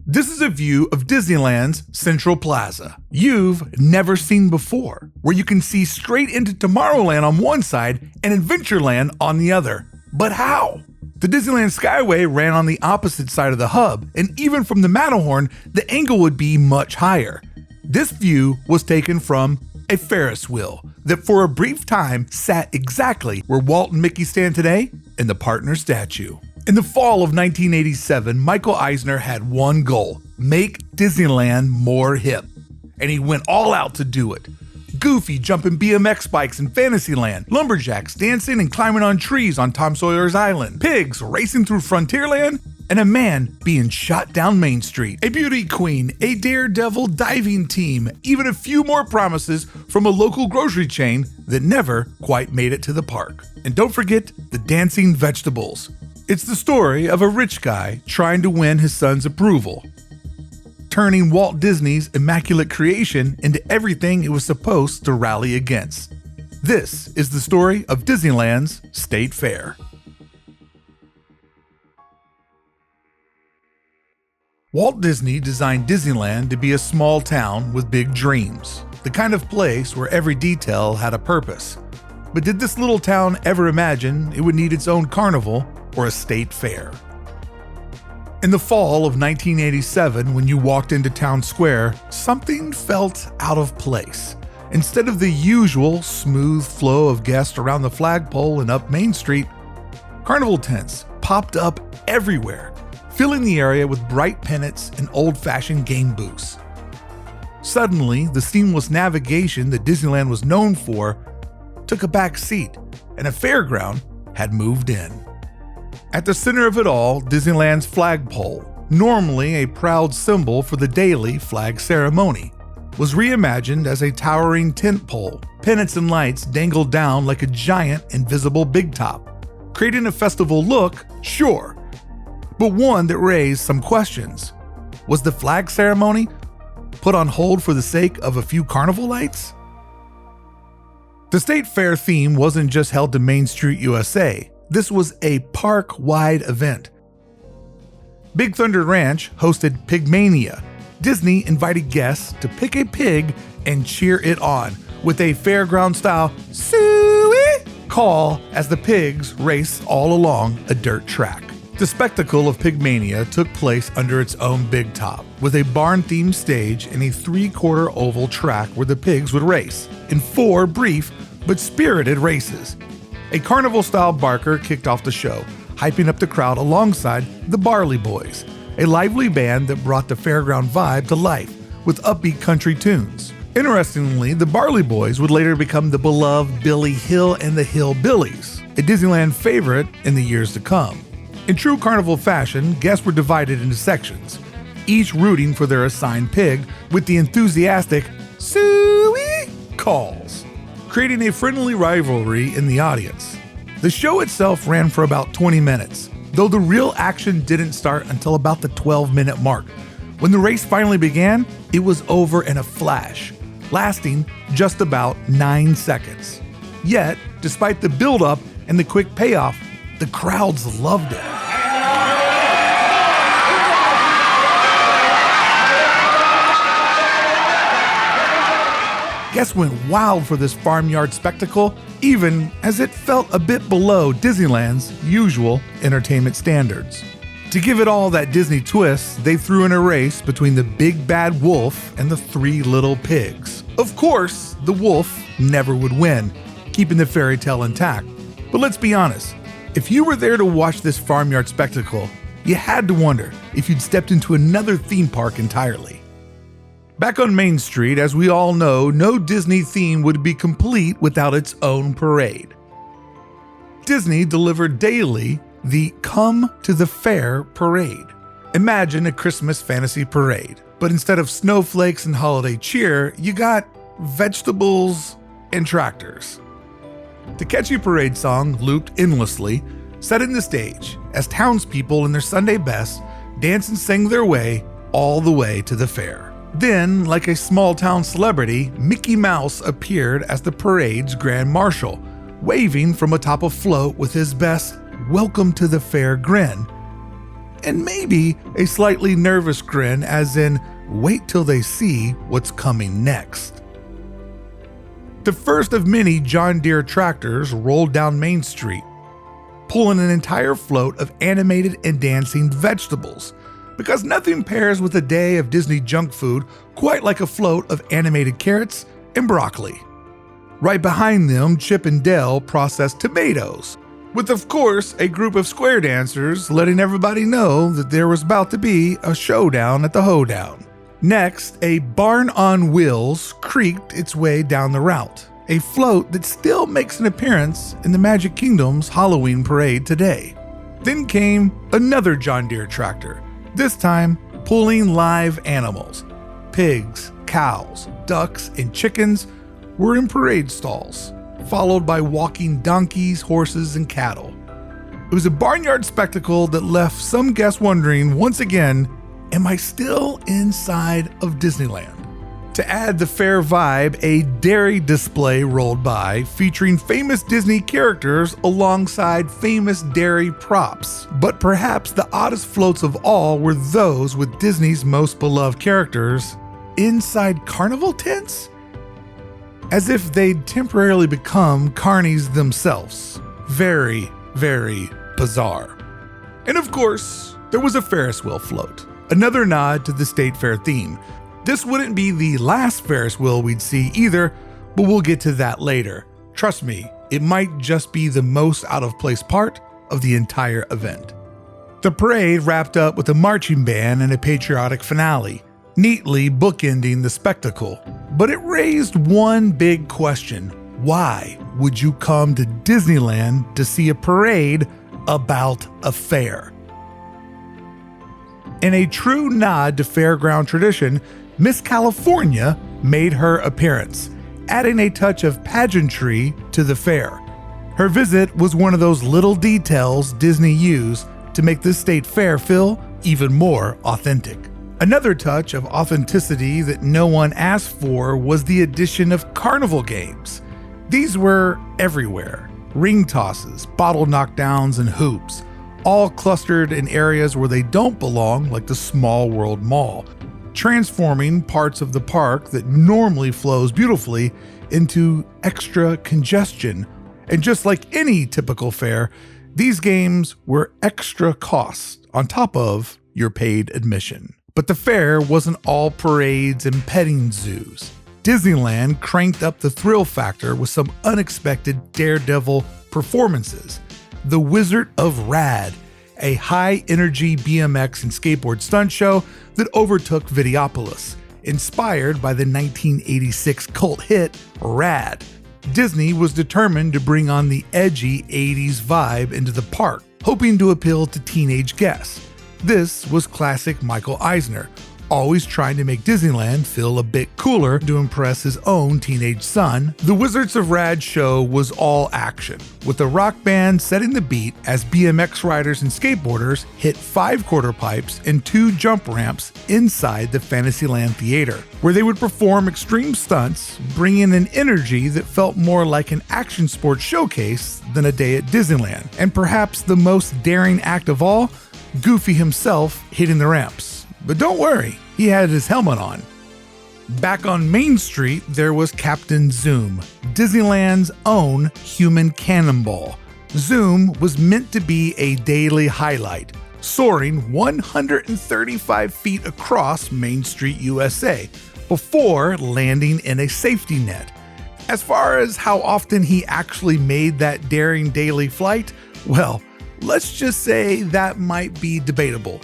This is a view of Disneyland's Central Plaza. You've never seen before, where you can see straight into Tomorrowland on one side and Adventureland on the other. But how? The Disneyland Skyway ran on the opposite side of the hub, and even from the Matterhorn, the angle would be much higher. This view was taken from a Ferris wheel that for a brief time sat exactly where Walt and Mickey stand today in the partner statue. In the fall of 1987, Michael Eisner had one goal: make Disneyland more hip. And he went all out to do it. Goofy jumping BMX bikes in Fantasyland, lumberjacks dancing and climbing on trees on Tom Sawyer's Island, pigs racing through Frontierland, and a man being shot down Main Street, a beauty queen, a Daredevil diving team, even a few more promises from a local grocery chain that never quite made it to the park. And don't forget the dancing vegetables. It's the story of a rich guy trying to win his son's approval, turning Walt Disney's immaculate creation into everything it was supposed to rally against. This is the story of Disneyland's State Fair. Walt Disney designed Disneyland to be a small town with big dreams, the kind of place where every detail had a purpose. But did this little town ever imagine it would need its own carnival or a state fair? In the fall of 1987, when you walked into town square, something felt out of place. Instead of the usual smooth flow of guests around the flagpole and up Main Street, carnival tents popped up everywhere, filling the area with bright pennants and old-fashioned game booths. Suddenly, the seamless navigation that Disneyland was known for took a back seat, and a fairground had moved in. At the center of it all, Disneyland's flagpole, normally a proud symbol for the daily flag ceremony, was reimagined as a towering tent pole. Pennants and lights dangled down like a giant invisible big top, creating a festival look, sure, but one that raised some questions. Was the flag ceremony put on hold for the sake of a few carnival lights? The State Fair theme wasn't just held to Main Street, USA. This was a park-wide event. Big Thunder Ranch hosted Pig Mania. Disney invited guests to pick a pig and cheer it on with a fairground-style "Suey" call as the pigs raced all along a dirt track. The spectacle of Pig Mania took place under its own big top, with a barn-themed stage and a 3/4 oval track where the pigs would race in 4 brief but spirited races. A carnival-style barker kicked off the show, hyping up the crowd alongside the Barley Boys, a lively band that brought the fairground vibe to life with upbeat country tunes. Interestingly, the Barley Boys would later become the beloved Billy Hill and the Hillbillies, a Disneyland favorite in the years to come. In true carnival fashion, guests were divided into sections, each rooting for their assigned pig with the enthusiastic "Suey" calls, creating a friendly rivalry in the audience. The show itself ran for about 20 minutes, though the real action didn't start until about the 12-minute mark. When the race finally began, it was over in a flash, lasting just about 9 seconds. Yet, despite the build-up and the quick payoff, the crowds loved it. Guests went wild for this farmyard spectacle, even as it felt a bit below Disneyland's usual entertainment standards. To give it all that Disney twist, they threw in a race between the big bad wolf and the 3 little pigs. Of course, the wolf never would win, keeping the fairy tale intact. But let's be honest, if you were there to watch this farmyard spectacle, you had to wonder if you'd stepped into another theme park entirely. Back on Main Street, as we all know, no Disney theme would be complete without its own parade. Disney delivered daily the Come to the Fair parade. Imagine a Christmas fantasy parade, but instead of snowflakes and holiday cheer, you got vegetables and tractors. The catchy parade song looped endlessly, setting the stage as townspeople in their Sunday best danced and sang their way all the way to the fair. Then, like a small-town celebrity, Mickey Mouse appeared as the parade's grand marshal, waving from atop a float with his best "Welcome to the Fair" grin. and maybe a slightly nervous grin, as in, wait till they see what's coming next. The first of many John Deere tractors rolled down Main Street, pulling an entire float of animated and dancing vegetables, because nothing pairs with a day of Disney junk food quite like a float of animated carrots and broccoli. Right behind them, Chip and Dale processed tomatoes, with of course a group of square dancers letting everybody know that there was about to be a showdown at the hoedown. Next, a barn on wheels creaked its way down the route, a float that still makes an appearance in the Magic Kingdom's Halloween parade today. Then came another John Deere tractor, this time pulling live animals. Pigs, cows, ducks, and chickens were in parade stalls, followed by walking donkeys, horses, and cattle. It was a barnyard spectacle that left some guests wondering once again, am I still inside of Disneyland? To add the fair vibe, a dairy display rolled by featuring famous Disney characters alongside famous dairy props. But perhaps the oddest floats of all were those with Disney's most beloved characters inside carnival tents? As if they'd temporarily become carnies themselves. Very, very bizarre. And of course, there was a Ferris wheel float, another nod to the State Fair theme. This wouldn't be the last Ferris wheel we'd see either, but we'll get to that later. Trust me, it might just be the most out of place part of the entire event. The parade wrapped up with a marching band and a patriotic finale, neatly bookending the spectacle. But it raised one big question. Why would you come to Disneyland to see a parade about a fair? In a true nod to fairground tradition, Miss California made her appearance, adding a touch of pageantry to the fair. Her visit was one of those little details Disney used to make the state fair feel even more authentic. Another touch of authenticity that no one asked for was the addition of carnival games. These were everywhere. Ring tosses, bottle knockdowns, and hoops, all clustered in areas where they don't belong, like the Small World Mall, transforming parts of the park that normally flows beautifully into extra congestion. And just like any typical fair, these games were extra costs on top of your paid admission. But the fair wasn't all parades and petting zoos. Disneyland cranked up the thrill factor with some unexpected Daredevil performances. The Wizard of Rad, a high-energy BMX and skateboard stunt show that overtook Videopolis, inspired by the 1986 cult hit Rad. Disney was determined to bring on the edgy 80s vibe into the park, hoping to appeal to teenage guests. This was classic Michael Eisner, always trying to make Disneyland feel a bit cooler to impress his own teenage son. The Wizards of Rad show was all action, with the rock band setting the beat as BMX riders and skateboarders hit 5 quarter pipes and 2 jump ramps inside the Fantasyland Theater, where they would perform extreme stunts, bringing an energy that felt more like an action sports showcase than a day at Disneyland. And perhaps the most daring act of all, Goofy himself hitting the ramps. But don't worry, he had his helmet on. Back on Main Street, there was Captain Zoom, Disneyland's own human cannonball. Zoom was meant to be a daily highlight, soaring 135 feet across Main Street, USA, before landing in a safety net. As far as how often he actually made that daring daily flight, well, let's just say that might be debatable.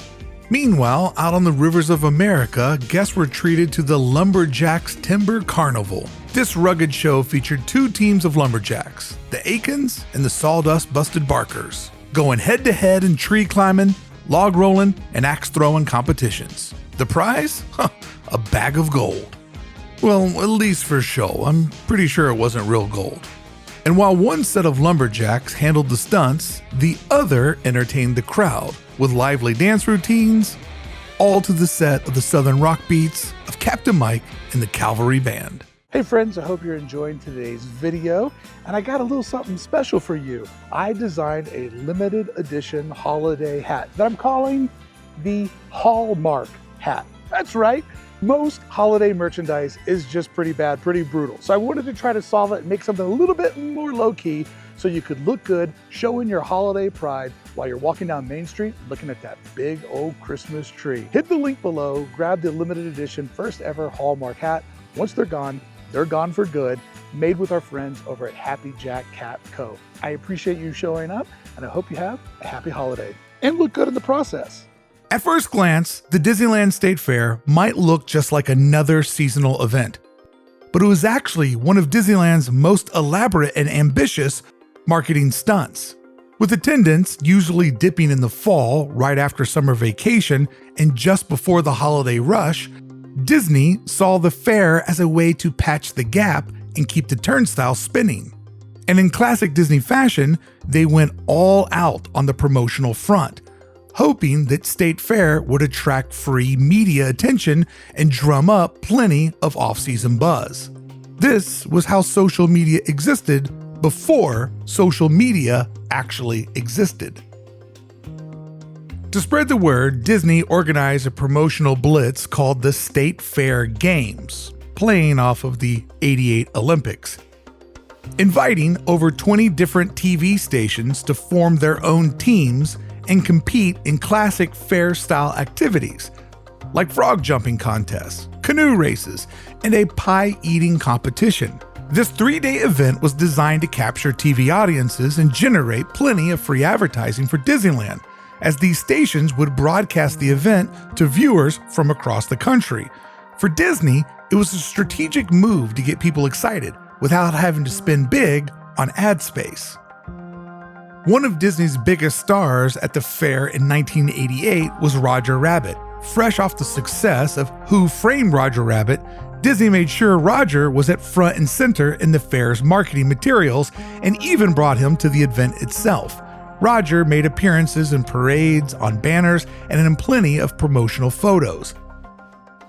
Meanwhile, out on the rivers of America, guests were treated to the Lumberjacks Timber Carnival. This rugged show featured 2 teams of lumberjacks, the Aikens and the Sawdust Busted Barkers, going head-to-head in tree climbing, log rolling, and axe throwing competitions. The prize? A bag of gold. Well, at least for show. I'm pretty sure it wasn't real gold. And while one set of lumberjacks handled the stunts, the other entertained the crowd with lively dance routines, all to the set of the Southern rock beats of Captain Mike and the Cavalry Band. Hey friends, I hope you're enjoying today's video, and I got a little something special for you. I designed a limited edition holiday hat that I'm calling the Hallmark hat. That's right. Most holiday merchandise is just pretty bad, pretty brutal. So I wanted to try to solve it and make something a little bit more low-key so you could look good, showing your holiday pride while you're walking down Main Street looking at that big old Christmas tree. Hit the link below, grab the limited edition first ever Hallmark hat. Once they're gone for good, made with our friends over at Happy Jack Cat Co. I appreciate you showing up, and I hope you have a happy holiday and look good in the process. At first glance, the Disneyland State Fair might look just like another seasonal event, but it was actually one of Disneyland's most elaborate and ambitious marketing stunts. With attendance usually dipping in the fall, right after summer vacation, and just before the holiday rush, Disney saw the fair as a way to patch the gap and keep the turnstile spinning. And in classic Disney fashion, they went all out on the promotional front, hoping that State Fair would attract free media attention and drum up plenty of off-season buzz. This was how social media existed before social media actually existed. To spread the word, Disney organized a promotional blitz called the State Fair Games, playing off of the '88 Olympics, inviting over 20 different TV stations to form their own teams and compete in classic fair-style activities, like frog jumping contests, canoe races, and a pie-eating competition. This 3-day event was designed to capture TV audiences and generate plenty of free advertising for Disneyland, as these stations would broadcast the event to viewers from across the country. For Disney, it was a strategic move to get people excited without having to spend big on ad space. One of Disney's biggest stars at the fair in 1988 was Roger Rabbit. Fresh off the success of Who Framed Roger Rabbit, Disney made sure Roger was at front and center in the fair's marketing materials and even brought him to the event itself. Roger made appearances in parades, on banners, and in plenty of promotional photos.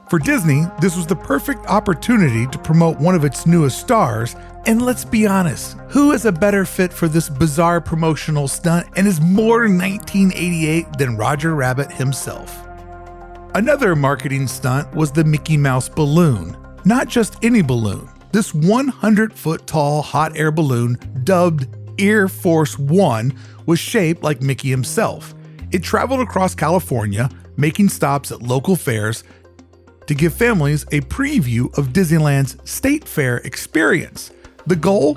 For Disney, this was the perfect opportunity to promote one of its newest stars, and let's be honest, who is a better fit for this bizarre promotional stunt and is more 1988 than Roger Rabbit himself? Another marketing stunt was the Mickey Mouse balloon. Not just any balloon. This 100-foot tall hot air balloon, dubbed Air Force One, was shaped like Mickey himself. It traveled across California, making stops at local fairs to give families a preview of Disneyland's State Fair experience. The goal?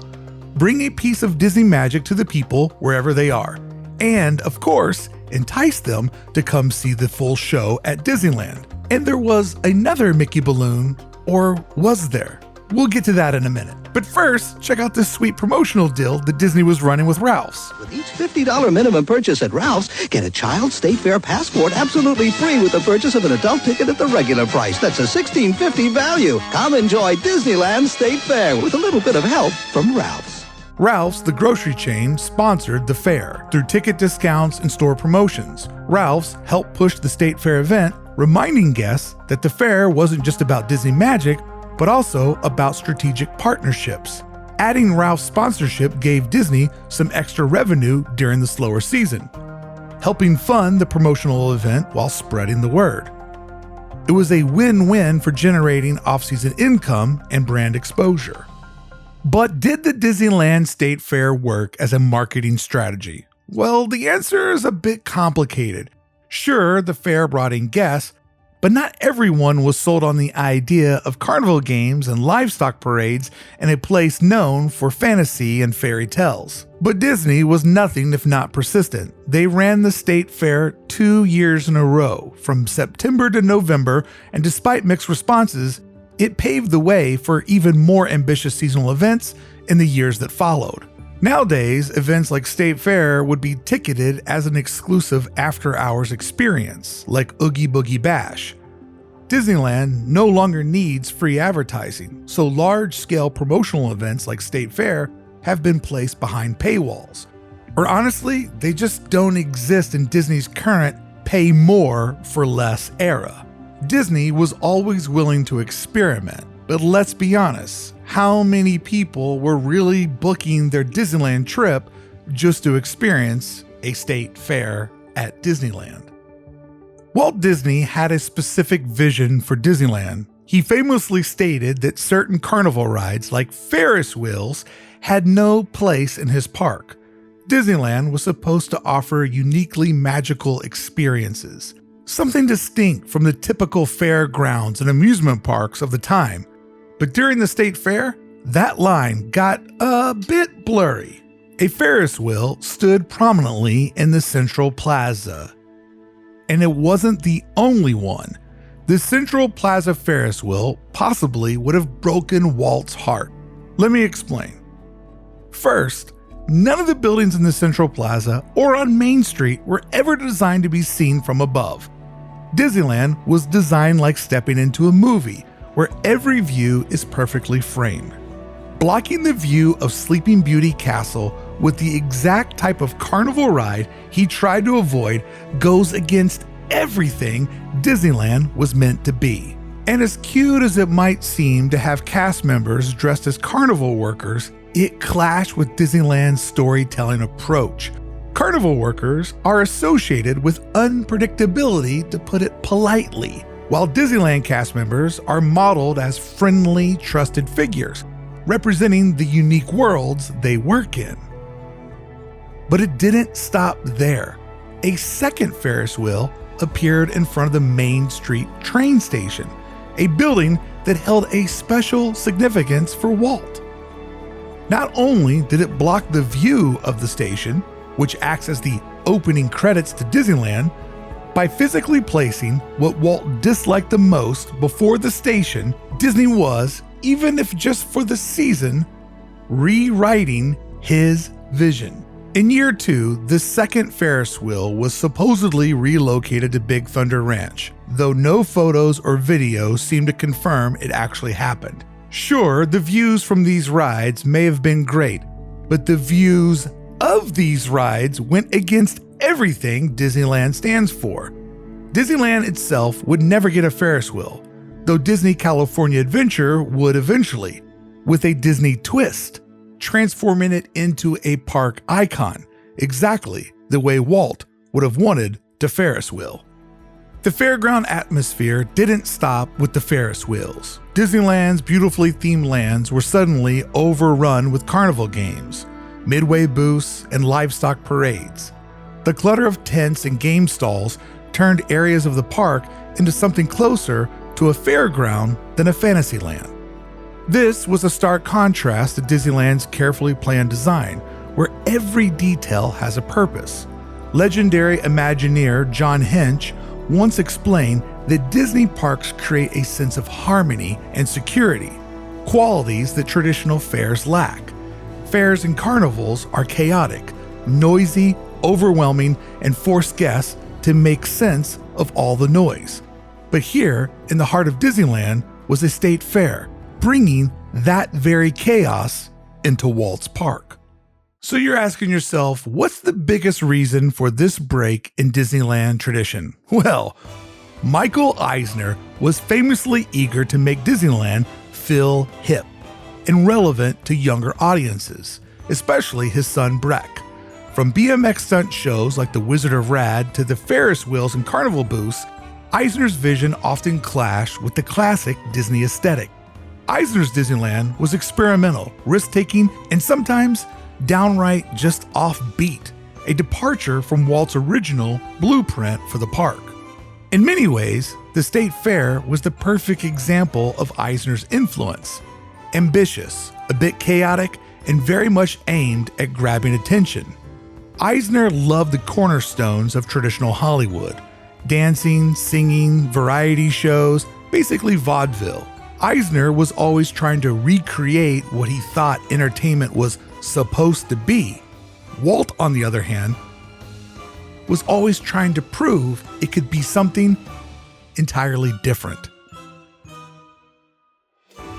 Bring a piece of Disney magic to the people wherever they are, and, of course, entice them to come see the full show at Disneyland. And there was another Mickey balloon, or was there? We'll get to that in a minute. But first, check out this sweet promotional deal that Disney was running with Ralph's. With each $50 minimum purchase at Ralph's, get a Child State Fair passport absolutely free with the purchase of an adult ticket at the regular price. That's a $16.50 value. Come enjoy Disneyland State Fair with a little bit of help from Ralph's. Ralph's, the grocery chain, sponsored the fair through ticket discounts and store promotions. Ralph's helped push the State Fair event, reminding guests that the fair wasn't just about Disney magic, but also about strategic partnerships. Adding Ralph's sponsorship gave Disney some extra revenue during the slower season, helping fund the promotional event while spreading the word. It was a win-win for generating off-season income and brand exposure. But did the Disneyland State Fair work as a marketing strategy? Well, the answer is a bit complicated. Sure, the fair brought in guests, but not everyone was sold on the idea of carnival games and livestock parades in a place known for fantasy and fairy tales. But Disney was nothing if not persistent. They ran the State Fair 2 years in a row, from September to November, and despite mixed responses, it paved the way for even more ambitious seasonal events in the years that followed. Nowadays, events like State Fair would be ticketed as an exclusive after-hours experience, like Oogie Boogie Bash. Disneyland no longer needs free advertising, so large-scale promotional events like State Fair have been placed behind paywalls. Or honestly, they just don't exist in Disney's current pay more for less era. Disney was always willing to experiment, but let's be honest, how many people were really booking their Disneyland trip just to experience a State Fair at Disneyland? Walt Disney had a specific vision for Disneyland. He famously stated that certain carnival rides, like Ferris wheels, had no place in his park. Disneyland was supposed to offer uniquely magical experiences, something distinct from the typical fairgrounds and amusement parks of the time. But during the State Fair, that line got a bit blurry. A Ferris wheel stood prominently in the Central Plaza. And it wasn't the only one. The Central Plaza Ferris wheel possibly would have broken Walt's heart. Let me explain. First, none of the buildings in the Central Plaza or on Main Street were ever designed to be seen from above. Disneyland was designed like stepping into a movie, where every view is perfectly framed. Blocking the view of Sleeping Beauty Castle with the exact type of carnival ride he tried to avoid goes against everything Disneyland was meant to be. And as cute as it might seem to have cast members dressed as carnival workers, it clashed with Disneyland's storytelling approach. Carnival workers are associated with unpredictability, to put it politely, while Disneyland cast members are modeled as friendly, trusted figures, representing the unique worlds they work in. But it didn't stop there. A second Ferris wheel appeared in front of the Main Street train station, a building that held a special significance for Walt. Not only did it block the view of the station, which acts as the opening credits to Disneyland, by physically placing what Walt disliked the most before the station, Disney was, even if just for the season, rewriting his vision. In year 2, the second Ferris wheel was supposedly relocated to Big Thunder Ranch, though no photos or videos seem to confirm it actually happened. Sure, the views from these rides may have been great, but the views of these rides went against everything Disneyland stands for. Disneyland itself would never get a Ferris wheel, though Disney California Adventure would eventually, with a Disney twist, transforming it into a park icon, exactly the way Walt would have wanted to Ferris wheel. The fairground atmosphere didn't stop with the Ferris wheels. Disneyland's beautifully themed lands were suddenly overrun with carnival games, midway booths, and livestock parades. The clutter of tents and game stalls turned areas of the park into something closer to a fairground than a fantasy land. This was a stark contrast to Disneyland's carefully planned design, where every detail has a purpose. Legendary Imagineer John Hench once explained that Disney parks create a sense of harmony and security, qualities that traditional fairs lack. Fairs and carnivals are chaotic, noisy, overwhelming, and force guests to make sense of all the noise. But here, in the heart of Disneyland, was a state fair, bringing that very chaos into Walt's park. So you're asking yourself, what's the biggest reason for this break in Disneyland tradition? Well, Michael Eisner was famously eager to make Disneyland feel hip and relevant to younger audiences, especially his son Breck. From BMX stunt shows like the Wizard of Rad to the Ferris wheels and carnival booths, Eisner's vision often clashed with the classic Disney aesthetic. Eisner's Disneyland was experimental, risk-taking, and sometimes downright just offbeat, a departure from Walt's original blueprint for the park. In many ways, the State Fair was the perfect example of Eisner's influence. Ambitious, a bit chaotic, and very much aimed at grabbing attention. Eisner loved the cornerstones of traditional Hollywood: dancing, singing, variety shows, basically vaudeville. Eisner was always trying to recreate what he thought entertainment was supposed to be. Walt, on the other hand, was always trying to prove it could be something entirely different.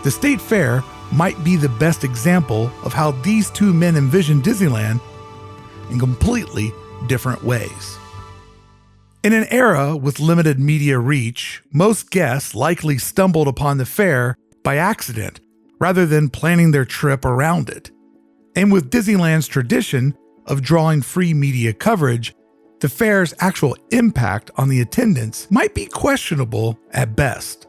The State Fair might be the best example of how these two men envisioned Disneyland in completely different ways. In an era with limited media reach, most guests likely stumbled upon the fair by accident rather than planning their trip around it. And with Disneyland's tradition of drawing free media coverage, The fair's actual impact on the attendance might be questionable at best.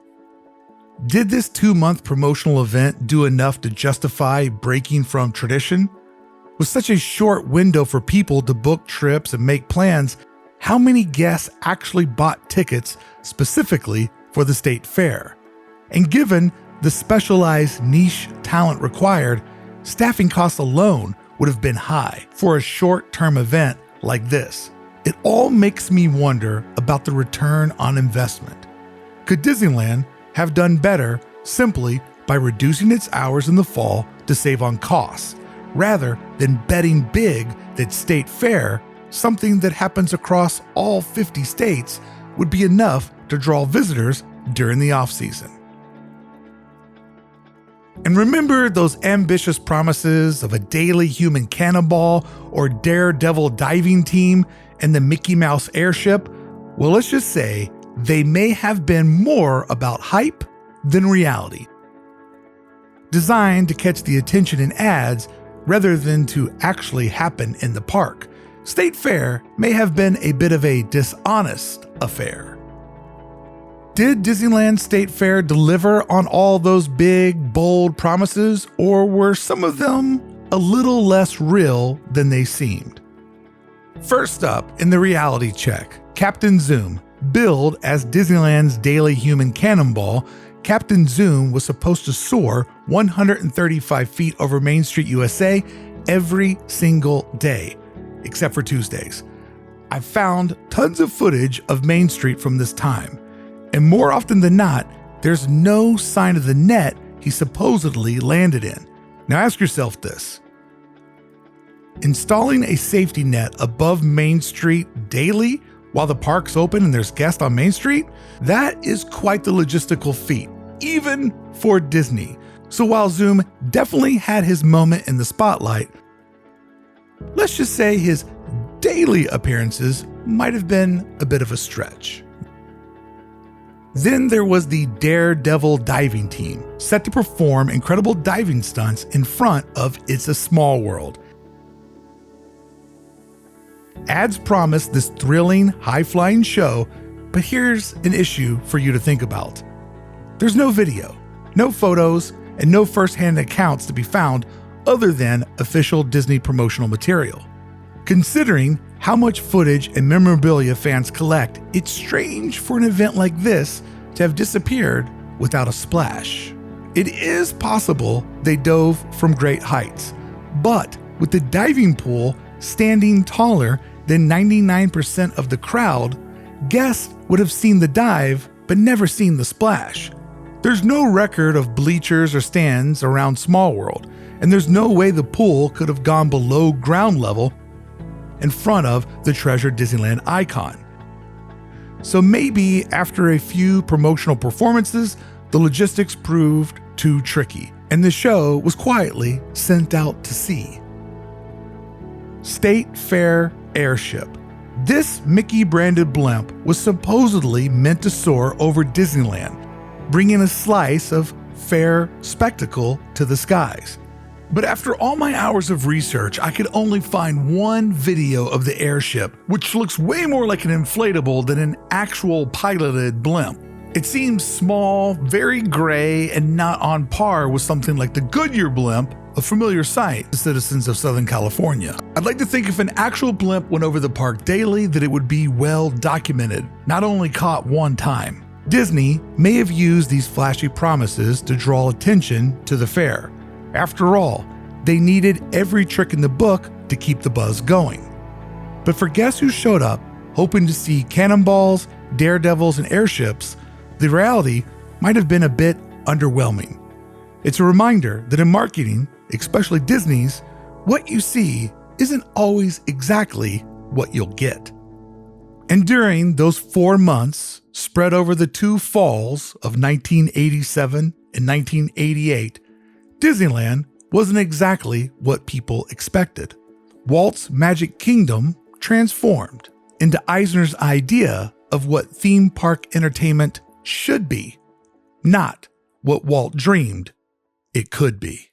Did this 2-month promotional event do enough to justify breaking from tradition? With such a short window for people to book trips and make plans, how many guests actually bought tickets specifically for the state fair? And given the specialized niche talent required, staffing costs alone would have been high for a short-term event like this. It all makes me wonder about the return on investment. Could Disneyland have done better simply by reducing its hours in the fall to save on costs, rather than betting big that State Fair, something that happens across all 50 states, would be enough to draw visitors during the off-season? And remember those ambitious promises of a daily human cannonball or Daredevil diving team and the Mickey Mouse airship? Well, let's just say they may have been more about hype than reality. Designed to catch the attention in ads rather than to actually happen in the park, State Fair may have been a bit of a dishonest affair. Did Disneyland State Fair deliver on all those big, bold promises, or were some of them a little less real than they seemed? First up in the reality check, Captain Zoom. Billed as Disneyland's daily human cannonball, Captain Zoom was supposed to soar 135 feet over Main Street, USA every single day, except for Tuesdays. I've found tons of footage of Main Street from this time, and more often than not, there's no sign of the net he supposedly landed in. Now ask yourself this. Installing a safety net above Main Street daily while the park's open and there's guests on Main Street? That is quite the logistical feat, even for Disney. So while Zoom definitely had his moment in the spotlight, let's just say his daily appearances might have been a bit of a stretch. Then there was the Daredevil diving team, set to perform incredible diving stunts in front of It's a Small World. Ads promised this thrilling, high-flying show, but here's an issue for you to think about. There's no video, no photos, and no first-hand accounts to be found other than official Disney promotional material. Considering how much footage and memorabilia fans collect, it's strange for an event like this to have disappeared without a splash. It is possible they dove from great heights, but with the diving pool standing taller than 99% of the crowd, guests would have seen the dive but never seen the splash. There's no record of bleachers or stands around Small World, and there's no way the pool could have gone below ground level in front of the treasured Disneyland icon. So maybe after a few promotional performances, the logistics proved too tricky, and the show was quietly sent out to sea. State Fair Airship. This Mickey-branded blimp was supposedly meant to soar over Disneyland, bringing a slice of fair spectacle to the skies. But after all my hours of research, I could only find one video of the airship, which looks way more like an inflatable than an actual piloted blimp. It seems small, very gray, and not on par with something like the Goodyear blimp, a familiar sight to citizens of Southern California. I'd like to think if an actual blimp went over the park daily, that it would be well documented, not only caught one time. Disney may have used these flashy promises to draw attention to the fair. After all, they needed every trick in the book to keep the buzz going. But for guests who showed up hoping to see cannonballs, daredevils, and airships, the reality might have been a bit underwhelming. It's a reminder that in marketing, especially Disney's, what you see isn't always exactly what you'll get. And during those 4 months, spread over the 2 falls of 1987 and 1988, Disneyland wasn't exactly what people expected. Walt's Magic Kingdom transformed into Eisner's idea of what theme park entertainment should be, not what Walt dreamed it could be.